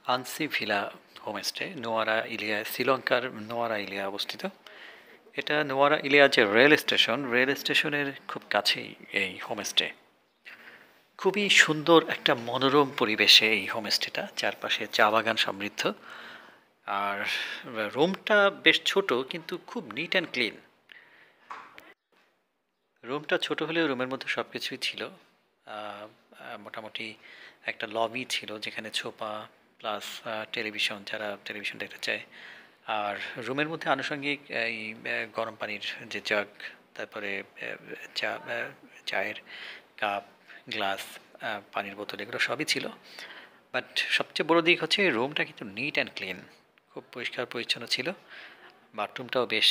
Anshi villa homestay Nuwara Eliya, শ্রীলঙ্কার Nuwara Ilya অবস্থিত। এটা নোয়ারা ইলিয়া যে রেল স্টেশনের খুব কাছেই এই হোমস্টে। খুবই সুন্দর একটা মনোরম পরিবেশে এই হোমস্টেটা, চারপাশে চা বাগান সমৃদ্ধ। আর রুমটা বেশ ছোট কিন্তু খুব নিট অ্যান্ড ক্লিন। রুমটা ছোট হলেও রুমের মধ্যে সব কিছুই ছিল। মোটামুটি একটা লবি ছিল যেখানে ছোপা প্লাস টেলিভিশন, যারা টেলিভিশন দেখতে চায়। আর রুমের মধ্যে আনুষঙ্গিক এই গরম পানির যে জাগ, তারপরে চা চায়ের কাপ, গ্লাস, পানির বোতল, এগুলো সবই ছিল। বাট সবচেয়ে বড় দিক হচ্ছে রুমটা কিন্তু নিট অ্যান্ড ক্লিন, খুব পরিষ্কার পরিচ্ছন্ন ছিল। বাথরুমটাও বেশ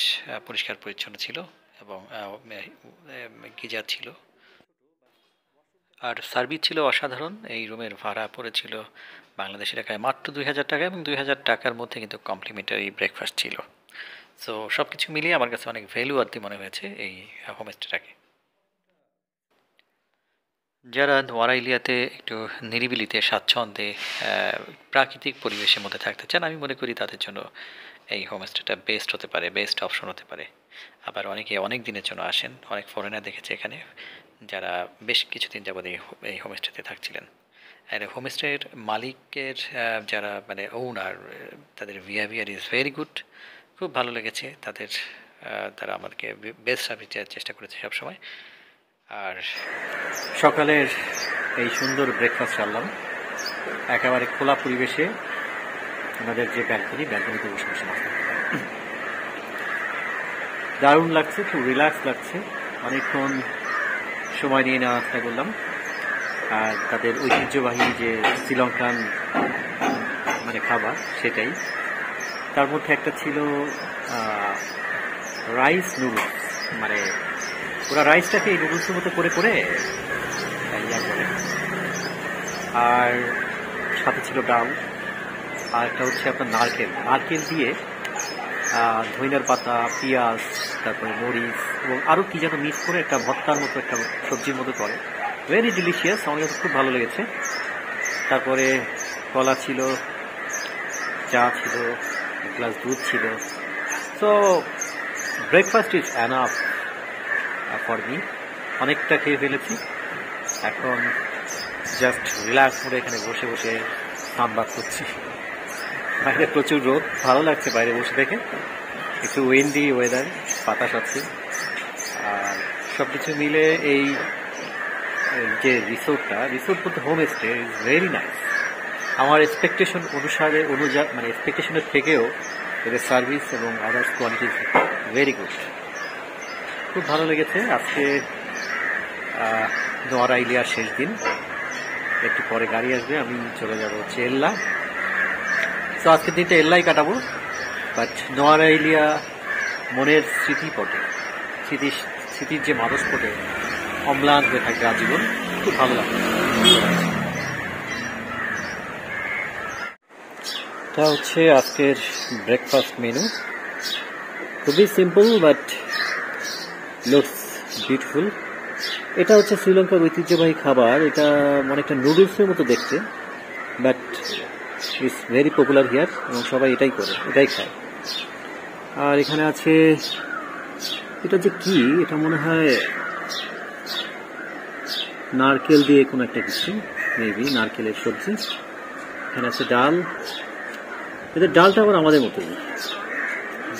পরিষ্কার পরিচ্ছন্ন ছিল এবং গিজার ছিল। আর সার্ভিস ছিল অসাধারণ। এই রুমের ভাড়া পড়েছিল বাংলাদেশি টাকায় মাত্র ২,০০০ টাকা, এবং ২,০০০ টাকার মধ্যে কিন্তু কমপ্লিমেন্টারি ব্রেকফাস্ট ছিল। সো সব কিছু মিলিয়ে আমার কাছে অনেক ভ্যালু আর্থি মনে হয়েছে এই হোমস্টেটাকে। যারা নোয়ারাইলিয়াতে একটু নিরিবিলিতে স্বাচ্ছন্দ্যে প্রাকৃতিক পরিবেশের মধ্যে থাকতে চান, আমি মনে করি তাদের জন্য এই হোমস্টেটা বেস্ট হতে পারে, বেস্ট অপশন হতে পারে। আবার অনেকে অনেক দিনের জন্য আসেন, অনেক ফরেনার দেখেছে এখানে, যারা বেশ কিছুদিন যাবৎ এই হোমস্টেতে থাকছিলেন। আর হোমস্টের মালিকের যারা মানে ওনার, তাদের বিহেভিয়ার ইজ ভেরি গুড। খুব ভালো লেগেছে তাদের। তারা আমাদেরকে বেস্ট সার্ভিস দেওয়ার চেষ্টা করেছে সবসময়। আর সকালের এই সুন্দর ব্রেকফাস্ট সারলাম একেবারে খোলা পরিবেশে। ওনাদের যে ব্যালকনিতে বসে বসে নাস্তা করলাম। দারুণ লাগছে, খুব রিল্যাক্স লাগছে। অনেকক্ষণ সময় নিয়ে নাস্তা করলাম। আর তাদের ঐতিহ্যবাহী যে শ্রীলঙ্কান মানে খাবার, সেটাই। তার মধ্যে একটা ছিল রাইস নুডলস, মানে ওরা রাইসটাকে এই নুডলসের মতো করে করে ইয়া করে। আর সাথে ছিল ডাল। আর একটা হচ্ছে আপনার নারকেল দিয়ে ধইনার পাতা, পেঁয়াজ, তারপরে মরিচ এবং আরও কি যেন মিক্স করে একটা ভর্তার মতো, একটা সবজির মতো করে। ভেরি ডিলিশিয়াস, আমার কাছে খুব ভালো লেগেছে। তারপরে কলা ছিল, চা ছিল, এক গ্লাস দুধ ছিল। So breakfast is enough for me. অনেকটা খেয়ে ফেলেছি। এখন জাস্ট রিল্যাক্স করে এখানে বসে বসে সানবাথ করছি। বাইরে প্রচুর রোদ, ভালো লাগছে বাইরে বসে থেকে। একটু উইন্ডি ওয়েদার, বাতাস আছে। আর সব কিছু মিলে এই যে রিসোর্ট বলতে home stay is very nice. আমার এক্সপেকটেশন অনুসারে মানে এক্সপেকটেশনের থেকেও এদের সার্ভিস এবং আদার্স কোয়ালিটি ভেরি গুড। খুব ভালো লেগেছে। আজকে নোয়ারা ইলিয়ার শেষ দিন, একটু পরে গাড়ি আসবে, আমি চলে যাব হচ্ছে এল্লা। তো আজকের দিনটা এল্লাই কাটাবো। বাট নোয়ারা ইলিয়া মনের স্মৃতিপটে, স্মৃতির যে মানসপটে অম্লান হয়ে থাকবে আজীবন। খুব ভালো লাগবে। এটা হচ্ছে আজকের ব্রেকফাস্ট মেনু। খুবই সিম্পল বাট লুকস বিউটিফুল। এটা হচ্ছে শ্রীলঙ্কার ঐতিহ্যবাহী খাবার। এটা অনেকটা নুডলসের মতো দেখতে, but it's very popular here এবং সবাই এটাই খায়। আর এখানে আছে, এটা যে কি, এটা মনে হয় নারকেল দিয়ে কোনো একটা কিছু, মেবি নারকেলের সবজি। এখানে আছে ডাল। এদের ডালটা আবার আমাদের মতোই,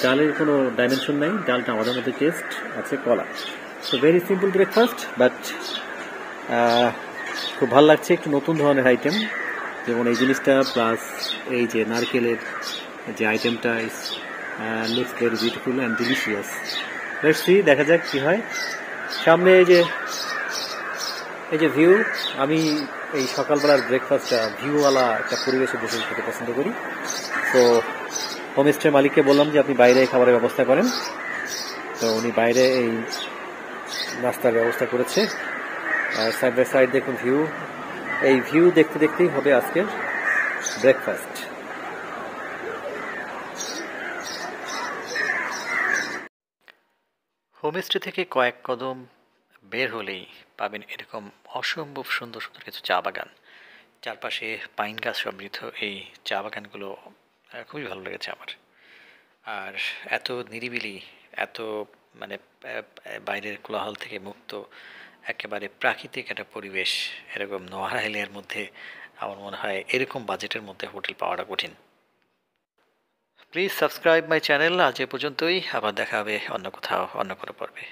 ডালের কোনো ডাইমেনশন নাই, ডালটা আমাদের মতো টেস্ট আছে। কলা। So very simple breakfast, but খুব ভালো লাগছে। একটু নতুন ধরনের আইটেম, যেমন এই জিনিসটা প্লাস এই যে নারকেলের যে আইটেমটা is looks very beautiful and delicious. Let's see, দেখা যাক কি হয়। সামনে এই যে ভিউ, আমি এই সকালবেলার ব্রেকফাস্টটা ভিউওয়ালা একটা পরিবেশে বসে খেতে পছন্দ করি। তো হোমস্টের মালিককে বললাম যে আপনি বাইরে খাবারের ব্যবস্থা করেন। তো উনি বাইরে এই নাস্তার ব্যবস্থা করেছে। আর সাইড বাই সাইড দেখুন ভিউ। এই ভিউ দেখতে দেখতেই হবে আজকের ব্রেকফাস্ট। হোমস্টে থেকে কয়েক কদম বের হলেই পাবেন এরকম অসম্ভব সুন্দর সুন্দর কিছু চা বাগান। চারপাশে পাইন গাছ সমৃদ্ধ এই চা বাগানগুলো খুবই ভালো লেগেছে আমার। আর এত নিরিবিলি, এত মানে বাইরের কোলাহল থেকে মুক্ত, একেবারে প্রাকৃতিক একটা পরিবেশ, এরকম নোয়ার আইলের মধ্যে আমার মনে হয় এরকম বাজেটের মধ্যে হোটেল পাওয়াটা কঠিন। Please subscribe my channel. আজ এ পর্যন্তই, আবার দেখা হবে অন্য কোথাও অন্য কোনো পর্বে।